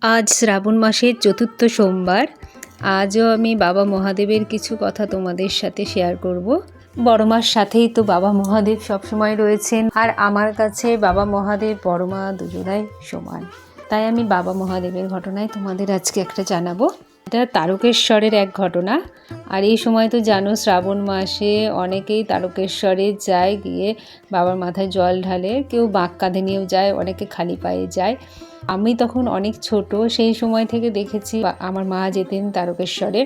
আজ শ্রাবণ মাসের চতুর্থ সোমবার। আজও আমি বাবা মহাদেবের কিছু কথা তোমাদের সাথে শেয়ার করব। বড় মার সাথেই তো বাবা মহাদেব সবসময় রয়েছেন, আর আমার কাছে বাবা মহাদেব বড় মা দুজনাই সমান। তাই আমি বাবা মহাদেবের ঘটনায় তোমাদের আজকে একটা জানাবো। এটা তারকেশ্বরের এক ঘটনা। আর এই সময় তো জানো, শ্রাবণ মাসে অনেকেই তারকেশ্বরে যায়, গিয়ে বাবার মাথায় জল ঢালে, কেউ বাঁক কাঁধে নিয়েও যায়, অনেকে খালি পায়ে যায়। আমি তখন অনেক ছোট, সেই সময় থেকে দেখেছি আমার মা যেতেন তারকেশ্বরে,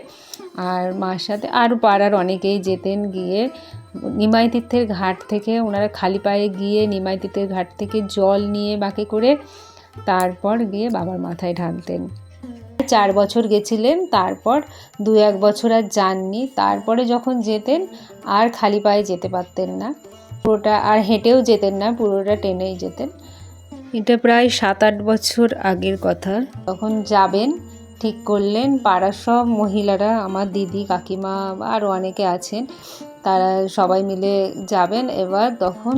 আর মার সাথে আরও পাড়ার অনেকেই যেতেন। গিয়ে নিমাই তীর্থের ঘাট থেকে ওনারা খালি পায়ে গিয়ে নিমাই তীর্থের ঘাট থেকে জল নিয়ে বাঁকে করে তারপর গিয়ে বাবার মাথায় ঢালতেন। 4 বছর গেছিলেন, তারপর 2-1 বছর আর যাননি। তারপরে যখন যেতেন আর খালি পায়ে যেতে পারতেন না, পুরোটা আর হেঁটেও যেতেন না, পুরোটা টেনেই যেতেন। এটা প্রায় 7-8 বছর আগের কথা। তখন যাবেন ঠিক করলেন, পাড়ার সব মহিলারা, আমার দিদি, কাকিমা আরও অনেকে আছেন, তারা সবাই মিলে যাবেন। এবার তখন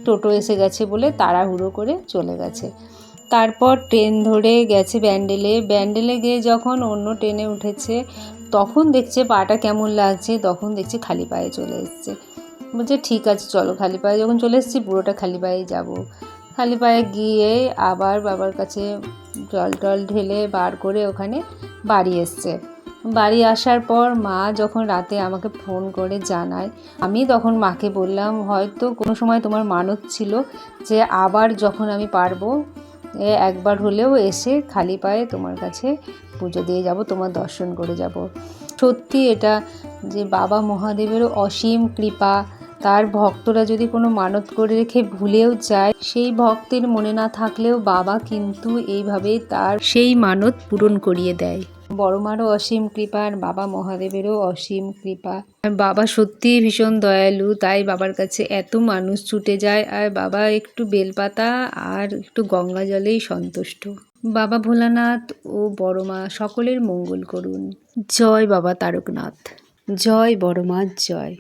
টোটো এসে গেছে বলে তাড়াহুড়ো করে চলে গেছে। তারপর ট্রেন ধরে গেছে ব্যান্ডেলে গিয়ে যখন অন্য ট্রেনে উঠেছে, তখন দেখছে পাটা কেমন লাগছে, তখন দেখছে খালি পায়ে চলে এসছে। বলছে ঠিক আছে চলো, খালি পায়ে যখন চলে এসেছি পুরোটা খালি পায়েই যাবো। খালি পায়ে গিয়ে আবার বাবার কাছে জল টল ঢেলে বার করে ওখানে বাড়ি এসছে। বাড়ি আসার পর মা যখন রাতে আমাকে ফোন করে জানায়, আমি তখন মাকে বললাম হয়তো কোনো সময় তোমার মানত ছিল যে আবার যখন আমি পারবো একবার হলেও এসে খালি পায়ে তোমার কাছে পুজো দিয়ে যাব, তোমার দর্শন করে যাব। সত্যি এটা যে বাবা মহাদেবেরও অসীম কৃপা। তার ভক্তরা যদি কোনো মানত করে রেখে ভুলেও যায়, সেই ভক্তের মনে না থাকলেও বাবা কিন্তু এইভাবেই তার সেই মানত পূরণ করিয়ে দেয়। বড় মারও অসীম কৃপা, আর বাবা মহাদেবেরও অসীম কৃপা। বাবা সত্যিই ভীষণ দয়ালু, তাই বাবার কাছে এত মানুষ ছুটে যায়। আর বাবা একটু বেলপাতা আর একটু গঙ্গা জলেই সন্তুষ্ট। বাবা ভোলানাথ ও বড় মা সকলের মঙ্গল করুন। জয় বাবা তারকনাথ, জয় বড় মা, জয়।